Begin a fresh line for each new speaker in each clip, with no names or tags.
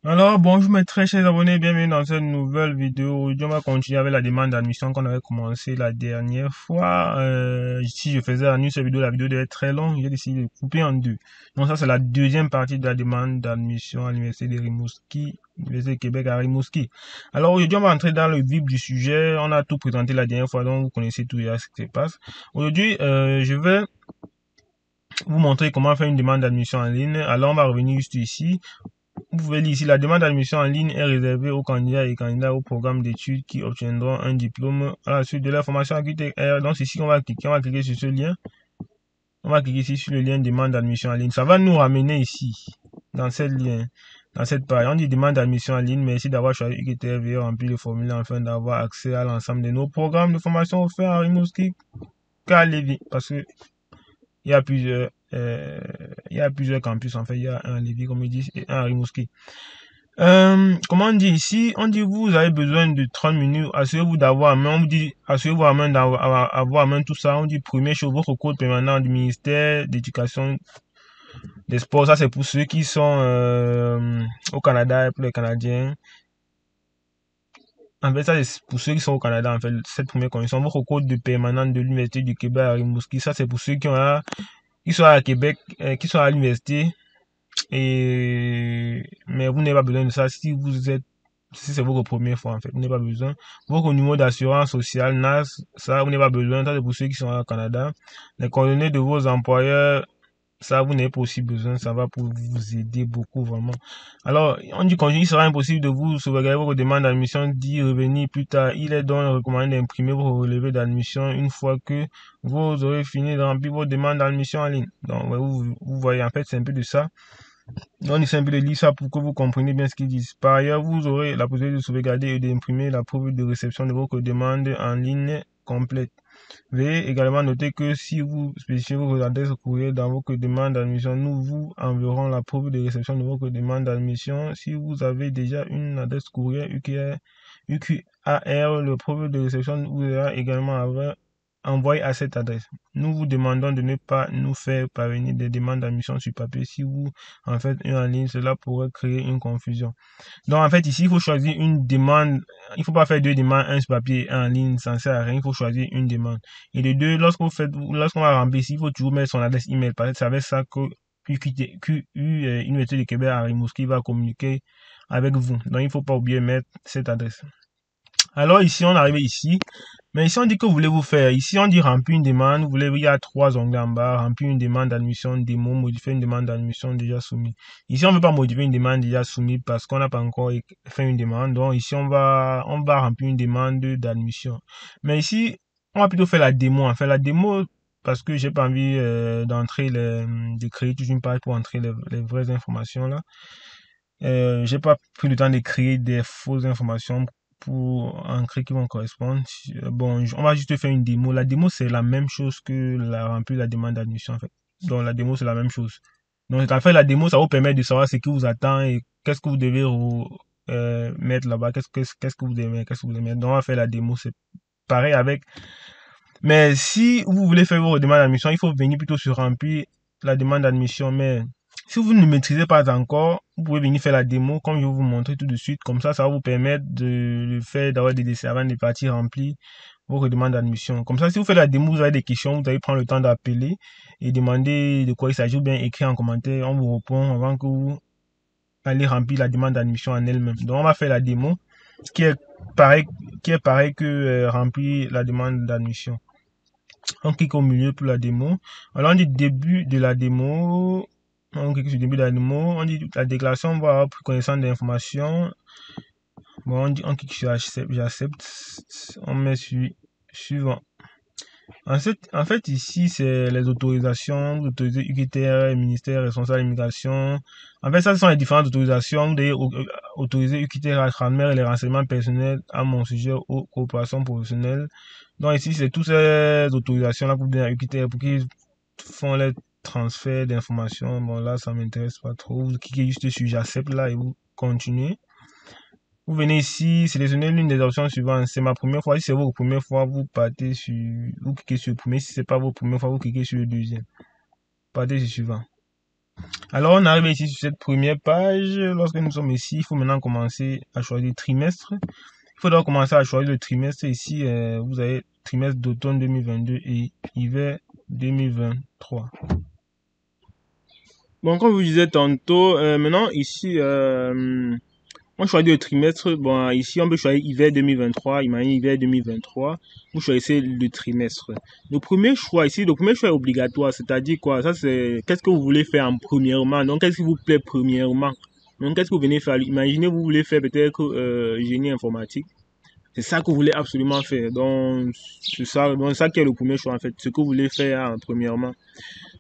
Alors, bonjour mes très chers abonnés, bienvenue dans cette nouvelle vidéo. Aujourd'hui, on va continuer avec la demande d'admission qu'on avait commencé la dernière fois. Si je faisais en une seule vidéo, la vidéo devait être très longue. J'ai décidé de couper en deux. Donc ça, c'est la deuxième partie de la demande d'admission à l'Université de Rimouski, l'Université de Québec à Rimouski. Alors aujourd'hui, on va entrer dans le vif du sujet. On a tout présenté la dernière fois, donc vous connaissez tout déjà ce qui se passe. Aujourd'hui, je vais vous montrer comment faire une demande d'admission en ligne. Alors, on va revenir juste ici. Vous pouvez lire ici, la demande d'admission en ligne est réservée aux candidats et candidats au programme d'études qui obtiendront un diplôme à la suite de la formation à QTR. Donc ici, on va cliquer sur ce lien. On va cliquer ici sur le lien demande d'admission en ligne. Ça va nous ramener ici, dans cette lien, dans cette page. On dit demande d'admission en ligne. Merci d'avoir choisi UQTR. Veuillez remplir le formulaire afin d'avoir accès à l'ensemble de nos programmes de formation offerts à Rimouski, qu'à Lévis. Parce que il y a plusieurs campus, en fait. Il y a un à Lévis, comme ils disent, et un à Rimouski. Comment on dit ici? On dit vous avez besoin de 30 minutes. Assurez-vous d'avoir en main. On vous dit assurez-vous en main d'avoir en main tout ça. On dit première chose, votre code permanent du ministère d'éducation des sports. Ça c'est pour ceux qui sont au Canada et pour les Canadiens. En fait, ça c'est pour ceux qui sont au Canada. En fait, cette première condition, votre code de permanent de l'Université du Québec à Rimouski. Ça c'est pour ceux qui sont à Québec, qui sont à l'université. Mais vous n'avez pas besoin de ça si c'est votre première fois, en fait. Vous n'avez pas besoin. Votre numéro d'assurance sociale, NAS, ça, vous n'avez pas besoin. Ça, c'est pour ceux qui sont au Canada. Les coordonnées de vos employeurs, ça, vous n'avez pas aussi besoin. Ça va pour vous aider beaucoup, vraiment. Alors, on dit qu'il sera impossible de vous sauvegarder votre demande d'admission, d'y revenir plus tard. Il est donc recommandé d'imprimer vos relevés d'admission une fois que vous aurez fini de remplir vos demandes d'admission en ligne. Donc, vous voyez, en fait, c'est un peu de ça. On essaie un peu de lire ça pour que vous compreniez bien ce qu'ils disent. Par ailleurs, vous aurez la possibilité de sauvegarder et d'imprimer la preuve de réception de votre demande en ligne complète. Veuillez également noter que si vous spécifiez vos adresses courriel dans votre demande d'admission, nous vous enverrons la preuve de réception de votre demande d'admission. Si vous avez déjà une adresse courriel UQAR, le preuve de réception vous sera également envoyé à cette adresse. Nous vous demandons de ne pas nous faire parvenir des demandes d'admission sur papier. Si vous en faites une en ligne, cela pourrait créer une confusion. Donc en fait ici, il faut choisir une demande. Il ne faut pas faire deux demandes, un sur papier et un en ligne, ça ne sert à rien. Il faut choisir une demande. Et de deux, lorsqu'on va remplir ici, il faut toujours mettre son adresse email. Parce que c'est avec ça que Université de Québec à Rimouski va communiquer avec vous. Donc il ne faut pas oublier de mettre cette adresse. Alors ici, on arrive ici. Mais ici, on dit que voulez-vous faire. Ici, on dit remplir une demande. Il y a 3 onglets en bas. Remplir une demande d'admission démo, modifier une demande d'admission déjà soumise. Ici, on ne veut pas modifier une demande déjà soumise parce qu'on n'a pas encore fait une demande. Donc ici, on va remplir une demande d'admission. Mais ici, on va plutôt faire la démo. En fait, la démo, parce que j'ai pas envie de créer toute une page pour entrer les vraies informations là. J'ai pas pris le temps de créer des fausses informations pour ancrer qui vont correspondre. Bon, on va juste faire une démo. La démo, c'est la même chose que remplir la demande d'admission, en fait. Donc, la démo, c'est la même chose. Donc, en fait, la démo, ça vous permet de savoir ce qui vous attend et qu'est-ce que vous devez mettre là-bas, qu'est-ce que vous devez mettre, Donc, on va faire la démo, c'est pareil avec. Mais si vous voulez faire vos demandes d'admission, il faut venir plutôt sur remplir la demande d'admission, mais si vous ne maîtrisez pas encore, vous pouvez venir faire la démo comme je vais vous montrer tout de suite. Comme ça, ça va vous permettre d'avoir des décès avant de partir remplir vos demandes d'admission. Comme ça, si vous faites la démo, vous avez des questions, vous allez prendre le temps d'appeler et demander de quoi il s'agit ou bien écrire en commentaire. On vous répond avant que vous allez remplir la demande d'admission en elle-même. Donc, on va faire la démo qui est pareil que remplir la demande d'admission. On clique au milieu pour la démo. Alors, on dit début de la démo. On clique sur début de la démo. On dit la déclaration, on va avoir pris connaissance des informations. Bon, on clique sur j'accepte. On met sur suivant. En fait, ici, c'est les autorisations. Vous autorisez UQTR, ministère responsable de l'immigration. En fait, ça, ce sont les différentes autorisations. Vous devez autoriser UQTR à transmettre les renseignements personnels à mon sujet aux coopérations professionnelles. Donc ici, c'est toutes ces autorisations-là que vous donnez à UQTR pour qu'ils font les transferts d'informations. Bon, là, ça m'intéresse pas trop. Vous cliquez juste sur j'accepte là et vous continuez. Vous venez ici, sélectionnez l'une des options suivantes. C'est ma première fois. Si c'est votre première fois, vous partez sur, vous cliquez sur le premier. Si c'est pas votre première fois, vous cliquez sur le deuxième. Partez sur le suivant. Alors, on arrive ici sur cette première page. Lorsque nous sommes ici, il faut maintenant commencer à choisir trimestre. Il faudra commencer à choisir le trimestre. Ici, vous avez trimestre d'automne 2022 et hiver 2023. Bon, comme je vous disais tantôt, maintenant ici, on choisit le trimestre. Bon, ici, on peut choisir hiver 2023. Imaginez hiver 2023. Vous choisissez le trimestre. Le premier choix ici, le premier choix est obligatoire. C'est-à-dire quoi? Ça, c'est qu'est-ce que vous voulez faire en premièrement. Donc, qu'est-ce qui vous plaît premièrement? Donc, qu'est-ce que vous venez faire? Imaginez, vous voulez faire peut-être génie informatique. C'est ça que vous voulez absolument faire. Donc, c'est ça, donc ça qui est le premier choix en fait. Ce que vous voulez faire premièrement.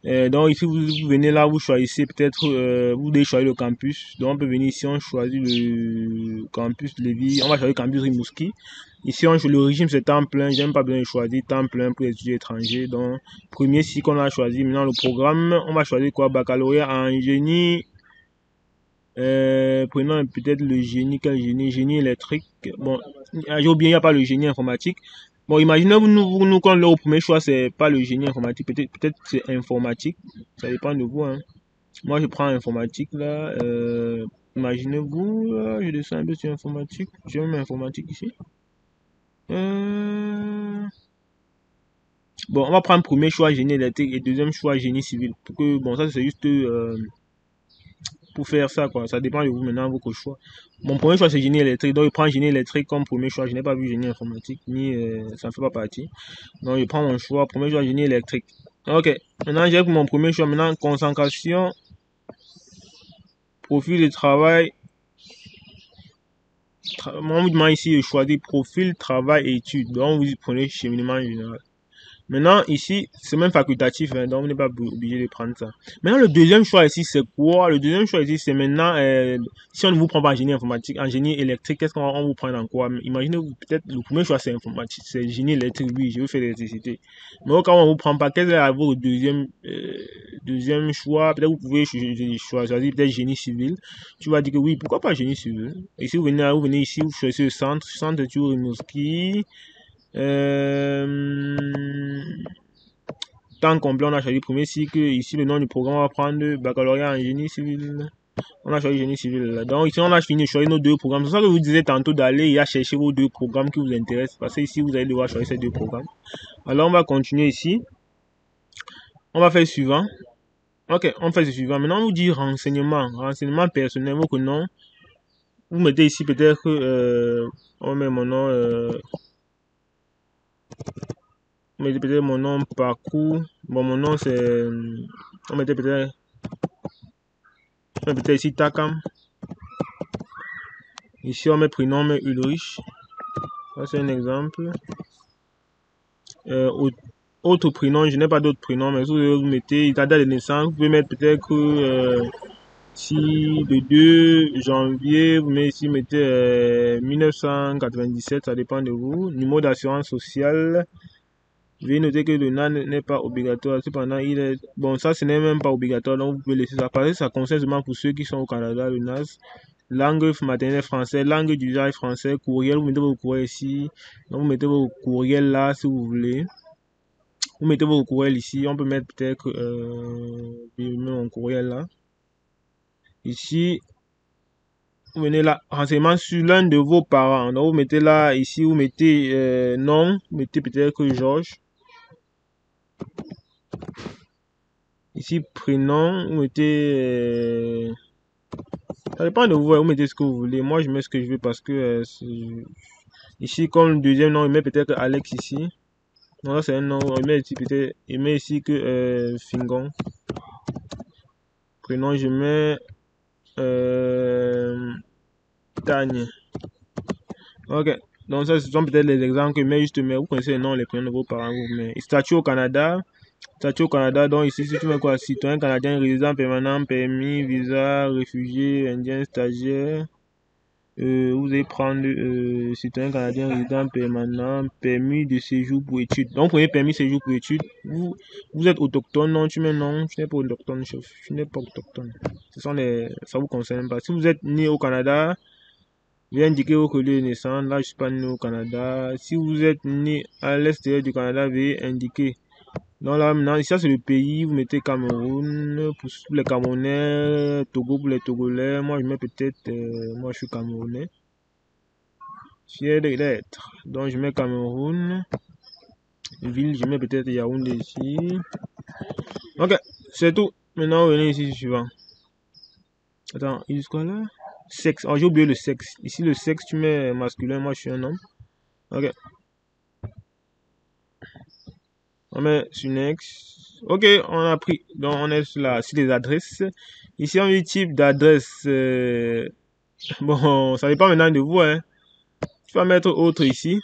Donc ici, vous venez là, vous choisissez peut-être, vous devez choisir le campus. Donc on peut venir ici, on choisit le campus Lévis, on va choisir le campus Rimouski. Ici, le régime c'est temps plein, j'aime pas besoin de choisir temps plein pour les étudiants étrangers. Donc, premier cycle qu'on a choisi, maintenant le programme, on va choisir quoi? Baccalauréat en génie. Prenons peut-être le génie, quel génie? Génie électrique. Bon, j'ai oublié, il n'y a pas le génie informatique. Bon, imaginez, nous quand le premier choix, c'est pas le génie informatique, peut-être c'est informatique. Ça dépend de vous, hein. Moi, je prends informatique, là. Imaginez-vous, là, je descends un peu sur informatique. J'ai même informatique ici. Bon, on va prendre premier choix génie électrique et deuxième choix génie civil. Pour que, bon, ça, c'est juste pour faire ça, quoi. Ça dépend de vous maintenant, votre choix. Mon premier choix, c'est génie électrique. Donc, je prends génie électrique comme premier choix. Je n'ai pas vu génie informatique, ni ça ne fait pas partie. Donc, je prends mon choix. Premier choix, génie électrique. Ok. Maintenant, j'ai mon premier choix. Maintenant, concentration, profil de travail. Moi, on vous demande ici de choisir profil, travail et études. Donc, vous prenez cheminement général. Maintenant, ici, c'est même facultatif, hein, donc on n'est pas obligé de prendre ça. Maintenant, le deuxième choix ici, c'est quoi? Le deuxième choix ici, c'est maintenant, si on ne vous prend pas en génie informatique, en génie électrique, qu'est-ce qu'on vous prend en quoi? Imaginez, peut-être, le premier choix, c'est informatique, c'est génie électrique, oui, je veux faire l'électricité. Mais au cas où on ne vous prend pas, quel est votre deuxième choix? Peut-être vous pouvez choisir peut-être génie civil. Tu vas dire que oui, pourquoi pas génie civil? Et si vous venez ici, vous choisissez le centre de Rimouski. Temps complet, on a choisi le premier cycle. Ici, le nom du programme, on va prendre baccalauréat en génie civil. On a choisi génie civil. Donc, ici, on a fini de choisir nos deux programmes. C'est ça que je vous disais tantôt d'aller et à chercher vos deux programmes qui vous intéressent. Parce que ici, vous allez devoir choisir ces deux programmes. Alors, on va continuer ici. On va faire le suivant. Ok, on fait le suivant. Maintenant, on vous dit renseignement. Renseignement personnel, votre nom. Vous mettez ici peut-être, on met mon nom, on mettait peut-être mon nom parcours. Bon, mon nom c'est. On mettait peut-être. On met peut-être ici Takam. Ici on met prénom, on met Ulrich. Ça c'est un exemple. Autre prénom, je n'ai pas d'autre prénom, mais si vous mettez ta date de naissance, vous pouvez mettre peut-être si le 2 janvier, vous mettez 1997, ça dépend de vous. Numéro d'assurance sociale. Veuillez noter que le NAN n'est pas obligatoire. Cependant, il est. Bon, ça, ce n'est même pas obligatoire, donc vous pouvez laisser ça. Parce que ça concerne seulement pour ceux qui sont au Canada, le NAS. Langue maternelle française, langue d'usage français, courriel, vous mettez vos courriels ici. Donc, vous mettez vos courriels là si vous voulez. Vous mettez vos courriels ici. On peut mettre peut-être mon courriel là. Ici, vous venez là, renseignement sur l'un de vos parents. Donc, vous mettez là, ici, vous mettez nom, vous mettez peut-être que Georges. Ici, prénom, vous mettez. Ça dépend de vous, vous mettez ce que vous voulez. Moi, je mets ce que je veux parce que ici, comme le deuxième nom, il met peut-être Alex ici. Non, là, c'est un nom. Il met ici peut-être. Il met ici que Fingon. Prénom, je mets Tagne. Ok. Donc, ça, ce sont peut-être les exemples que je mets juste, mais vous connaissez les noms, les prénoms de vos parents. Statut au Canada. Statut au Canada, donc ici, si tu mets quoi? Citoyen canadien, résident permanent, permis, visa, réfugié, indien, stagiaire. Vous allez prendre citoyen canadien, résident permanent, permis de séjour pour études. Donc, prenez permis de séjour pour études. Vous êtes autochtone, non? Tu mets non, tu n'es pas autochtone, chef. Tu n'es pas autochtone. Ça vous concerne pas. Si vous êtes né au Canada, Vous allez indiquer votre lieu de naissance. Là, je suis pas né au Canada. Si vous êtes né à l'extérieur du Canada, veuillez indiquer. Donc là, maintenant, ici, c'est le pays. Vous mettez Cameroun. Pour les Camerounais, Togo pour les Togolais. Moi, je mets peut-être... moi, je suis Camerounais. Fier d'être. Donc, je mets Cameroun. Ville, je mets peut-être Yaoundé ici. Ok, c'est tout. Maintenant, venez ici, suivant. Attends, il dit quoi là? Sexe. Oh, j'ai oublié le sexe. Ici, le sexe, tu mets masculin. Moi, je suis un homme. Ok. On met sur next. Ok, on a pris. Donc, on est sur les adresses. Ici, on dit type d'adresse. Bon, ça dépend maintenant de vous. Hein. Tu vas mettre autre ici.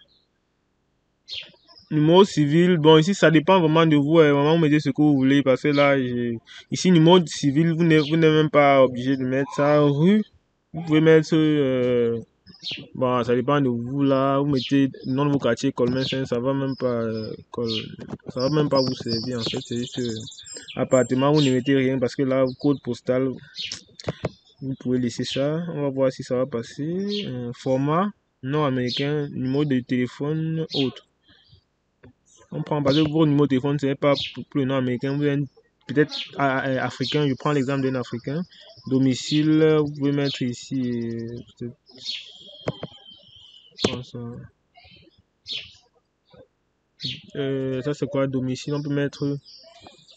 Numéro civil, bon ici ça dépend vraiment de vous, vraiment vous mettez ce que vous voulez parce que là, ici numéro civil, vous n'êtes même pas obligé de mettre ça. Rue, vous pouvez mettre, bon ça dépend de vous là, vous mettez le nom de vos quartiers, Colmencin, ça va même pas, ça va même pas vous servir en fait, c'est juste appartement, vous ne mettez rien parce que là, code postal, vous pouvez laisser ça, on va voir si ça va passer, format, nom américain, numéro de téléphone, autre. On prend parce que vos numéros de téléphone, ce n'est pas pour le nom américain, vous êtes peut-être africain. Je prends l'exemple d'un africain. Domicile, vous pouvez mettre ici. Ça c'est quoi domicile? On peut mettre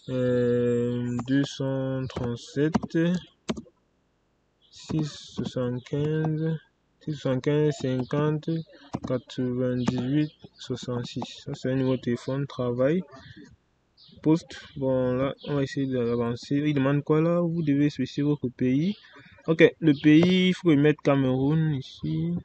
237 675 675 50 98 66. Ça c'est un numéro de téléphone, travail. Poste, bon là on va essayer d'avancer. Il demande quoi là? Vous devez spécifier votre pays. Ok, le pays, il faut mettre Cameroun ici.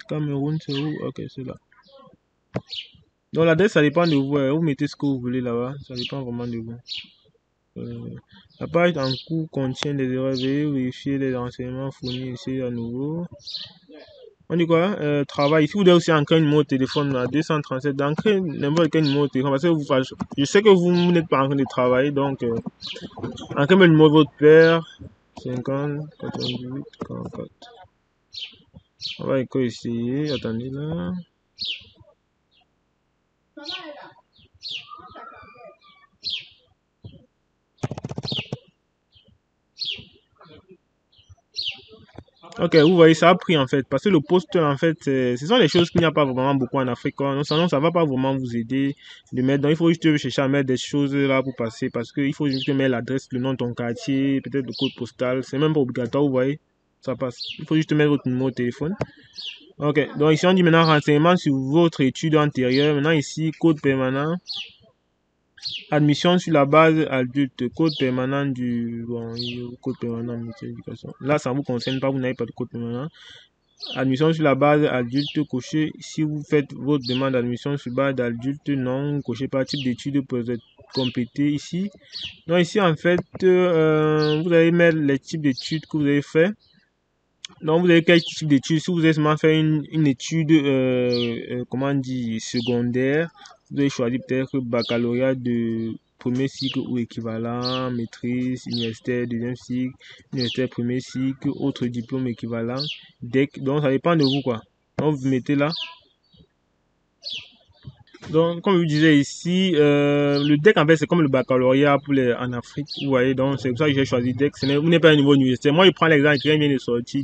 Cameroun, c'est où? Ok, c'est là. Donc l'adresse, ça dépend de vous. Vous mettez ce que vous voulez là-bas. Ça dépend vraiment de vous. La page en cours contient des erreurs. Veuillez vérifier les renseignements fournis ici à nouveau. On dit quoi? Travail. Ici, vous devez aussi ancrer un numéro de téléphone là, 237. D'ancrer n'importe quel numéro de téléphone. Parce que je sais que vous n'êtes pas en train de travailler. Donc, ancrez le numéro de votre père. 50, 98, 44. On va essayer. Attendez là. Ok, vous voyez, ça a pris en fait. Parce que le poste, en fait, ce sont des choses qu'il n'y a pas vraiment beaucoup en Afrique. Non, ça ne va pas vraiment vous aider de mettre. Donc, il faut juste chercher à mettre des choses là pour passer. Parce qu'il faut juste mettre l'adresse, le nom de ton quartier, peut-être le code postal. C'est même pas obligatoire, vous voyez. Ça passe. Il faut juste mettre votre numéro de téléphone. Ok, donc ici on dit maintenant renseignement sur votre étude antérieure. Maintenant ici, code permanent. Admission sur la base adulte, code permanent du... Bon, code permanent ministère de l'éducation. Là, ça ne vous concerne pas, vous n'avez pas de code permanent. Admission sur la base adulte, cochez. Si vous faites votre demande d'admission sur base adulte, non, cochez pas. Type d'études peut être complété ici. Donc ici, en fait, vous allez mettre les types d'études que vous avez fait. Donc, vous avez quel type d'études? Si vous avez seulement fait une étude, comment on dit, secondaire, vous avez choisi peut-être baccalauréat de premier cycle ou équivalent, maîtrise, universitaire, deuxième cycle, universitaire, premier cycle, autre diplôme équivalent, DEC. Donc, ça dépend de vous, quoi. Donc, vous mettez là. Donc, comme je vous disais ici, le DEC, en fait, c'est comme le baccalauréat pour en Afrique, vous voyez. Donc, c'est pour ça que j'ai choisi DEC. Vous n'êtes pas un niveau universitaire. Moi, je prends l'exemple qui vient de sortir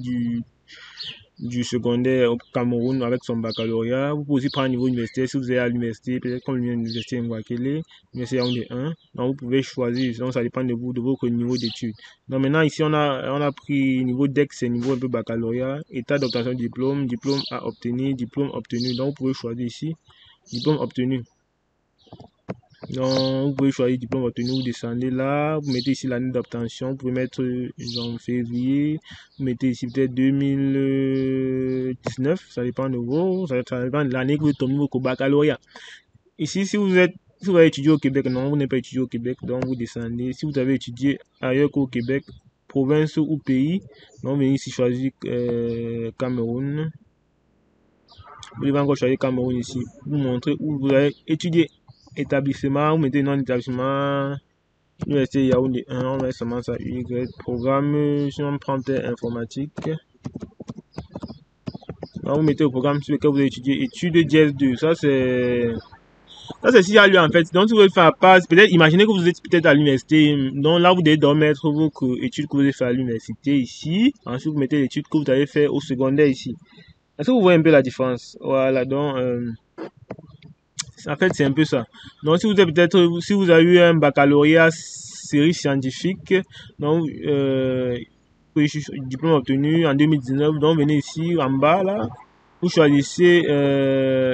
du secondaire au Cameroun avec son baccalauréat. Vous pouvez aussi prendre un niveau universitaire si vous êtes à l'université, peut-être comme l'université Mwakele, l'université Yaoundé 1. Donc vous pouvez choisir, donc ça dépend de vous, de votre niveau d'études. Donc maintenant ici on a pris niveau DEC, c'est niveau un peu baccalauréat, état d'obtention de diplôme, diplôme à obtenir, diplôme obtenu. Donc vous pouvez choisir ici, diplôme obtenu. Donc, vous pouvez choisir diplôme obtenu, vous descendez là, vous mettez ici l'année d'obtention, vous pouvez mettre en février, vous mettez ici peut-être 2019, ça dépend de vous, ça dépend de l'année que vous tombez au baccalauréat. Ici, si vous avez étudié au Québec, non, vous n'avez pas étudié au Québec, donc vous descendez. Si vous avez étudié ailleurs qu'au Québec, province ou pays, donc vous venez ici choisir Cameroun. Vous devez encore choisir Cameroun ici, vous montrer où vous avez étudié. établissement, vous mettez le nom d'établissement, Université Yaoundé 1, on met seulement ça, Y, programme, si on prend peut-être informatique. Donc, vous mettez le programme sur lequel vous étudiez, études Jazz 2, ça c'est s'il y a lieu en fait. Donc si vous voulez faire passe, peut-être imaginez que vous êtes peut-être à l'université. Donc là vous devez donc mettre vos études que vous avez fait à l'université ici. Ensuite vous mettez l'étude que vous avez fait au secondaire ici. Est-ce que vous voyez un peu la différence? Voilà, donc en fait c'est un peu ça. Donc si vous avez peut-être, si vous avez eu un baccalauréat série scientifique, donc diplôme obtenu en 2019, donc venez ici en bas là. Vous choisissez,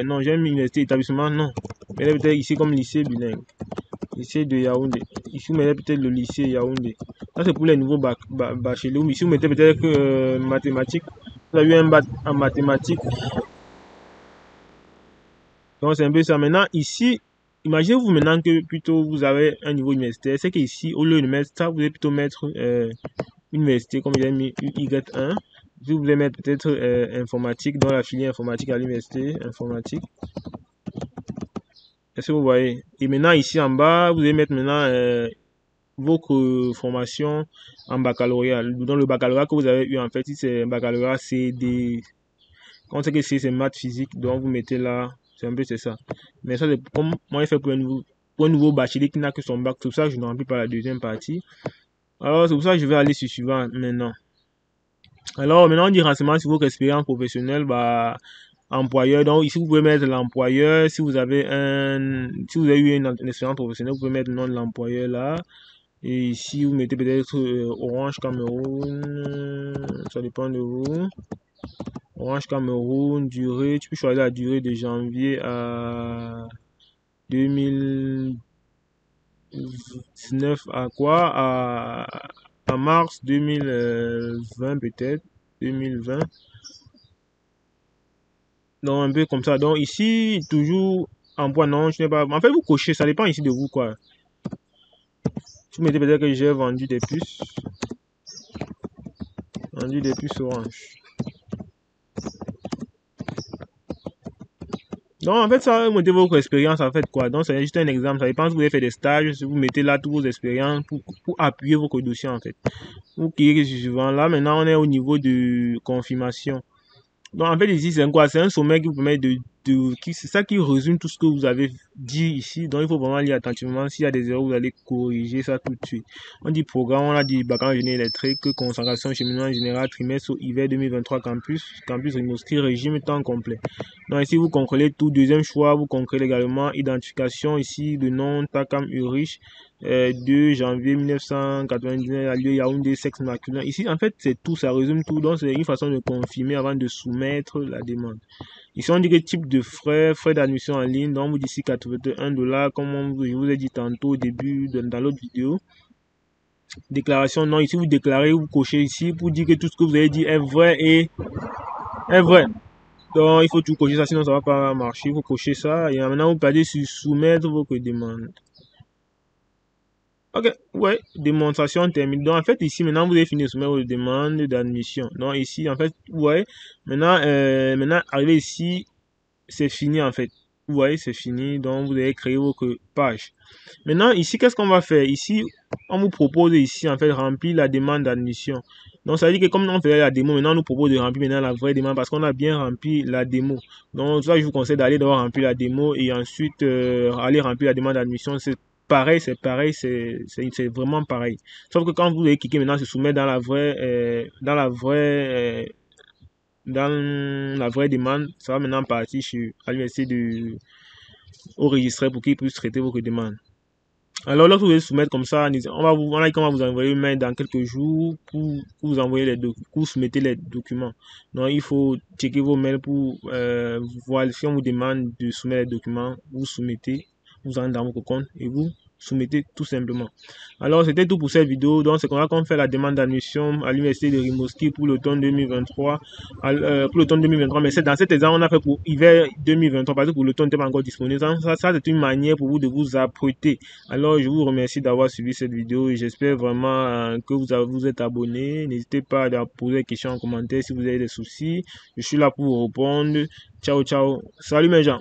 non, j'ai mis université, établissement, non. Mais peut-être ici comme lycée bilingue. Lycée de Yaoundé. Ici, vous mettez peut-être le lycée Yaoundé. Ça, c'est pour les nouveaux bacheliers. Ici, vous mettez peut-être que mathématiques. Vous avez eu un bac en mathématiques. Donc, c'est un peu ça. Maintenant, ici, imaginez-vous maintenant que plutôt vous avez un niveau universitaire. C'est qu'ici, au lieu de mettre ça, vous allez plutôt mettre université, comme j'ai mis Y1. Si vous voulez mettre peut-être informatique, dans la filière informatique à l'université, informatique. Est-ce que vous voyez? Et maintenant, ici en bas, vous allez mettre maintenant vos formations en baccalauréat. Dans le baccalauréat que vous avez eu, en fait, si c'est un baccalauréat, c'est des... On sait que c'est maths physique, donc vous mettez là, c'est un peu c'est ça. Mais ça, c'est comme moi, j'ai fait pour un nouveau bachelier qui n'a que son bac, tout ça, je ne remplis pas la deuxième partie. Alors, c'est pour ça que je vais aller sur suivant maintenant. Alors, maintenant, on dit renseignement sur votre expérience professionnelle, bah, employeur. Donc, ici, vous pouvez mettre l'employeur. Si vous avez eu une expérience professionnelle, vous pouvez mettre le nom de l'employeur là. Et ici, vous mettez peut-être Orange Cameroun. Ça dépend de vous. Orange Cameroun, durée. Tu peux choisir la durée de janvier à 2019 à quoi? À mars 2020 peut-être. 2020. Donc, un peu comme ça. Donc, ici, toujours emploi, non, je n'ai pas. En fait, vous cochez, ça dépend ici de vous, quoi. Vous mettez peut-être que j'ai vendu des puces. Vendu des puces orange. Donc, en fait, ça, vous mettez votre expérience, en fait, quoi. Donc, c'est juste un exemple. Ça dépend si vous avez fait des stages, si vous mettez là toutes vos expériences pour appuyer votre dossier, en fait. Vous cliquez sur suivant. Là, maintenant, on est au niveau de confirmation. Donc, en fait, ici, c'est quoi? C'est un sommet qui vous permet c'est ça qui résume tout ce que vous avez dit ici. Donc, il faut vraiment lire attentivement. S'il y a des erreurs, vous allez corriger ça tout de suite. On dit programme, on a dit bac en génie électrique, concentration, cheminement général, trimestre au hiver 2023 campus Rimouski, régime temps complet. Donc, ici, vous concrétez tout. Deuxième choix, vous concrétez également identification. Ici, le nom Takam Urich. 2 janvier 1999 à lieu Yaoundé, sexe masculin. Ici, en fait, c'est tout, ça résume tout. Donc, c'est une façon de confirmer avant de soumettre la demande. Ici, on dit que type de frais d'admission en ligne. Donc, vous dites ici 81 $, comme je vous ai dit tantôt au début dans l'autre vidéo. Déclaration, non, ici, vous déclarez, vous cochez ici pour dire que tout ce que vous avez dit est vrai et est vrai. Donc, il faut tout cocher ça, sinon ça ne va pas marcher. Vous cochez ça et maintenant, vous partez sur soumettre votre demande. Ok, ouais, démonstration terminée. Donc, en fait, ici, maintenant, vous avez fini de soumettre vos demandes d'admission. Donc, ici, en fait, ouais, maintenant, arrivé ici, c'est fini, en fait. Vous voyez, c'est fini. Donc, vous avez créé votre page. Maintenant, ici, qu'est-ce qu'on va faire? Ici, on vous propose ici, en fait, remplir la demande d'admission. Donc, ça veut dire que comme on faisait la démo, maintenant, on nous propose de remplir maintenant la vraie demande parce qu'on a bien rempli la démo. Donc, ça, je vous conseille d'aller d'abord remplir la démo et ensuite aller remplir la demande d'admission. C'est pareil, c'est vraiment pareil. Sauf que quand vous allez cliquer maintenant, se soumettre dans la vraie, dans la vraie demande, ça va maintenant partir à l'université au registré pour qu'ils puissent traiter vos demandes. Alors, lorsque vous allez soumettre comme ça, on va vous envoyer une mail dans quelques jours pour vous envoyer pour soumettre les documents. Donc, il faut checker vos mails pour voir si on vous demande de soumettre les documents, vous soumettez, vous entrez dans votre compte et vous soumettez tout simplement. Alors, c'était tout pour cette vidéo. Donc, c'est comme ça qu'on fait la demande d'admission à l'université de Rimouski pour l'automne 2023. Pour l'automne 2023, mais dans cet exemple, on a fait pour hiver 2023 parce que pour l'automne, n'était pas encore disponible. Ça c'est une manière pour vous de vous apprêter. Alors, je vous remercie d'avoir suivi cette vidéo et j'espère vraiment que vous êtes abonné. N'hésitez pas à poser des questions en commentaire si vous avez des soucis. Je suis là pour vous répondre. Ciao, ciao. Salut mes gens.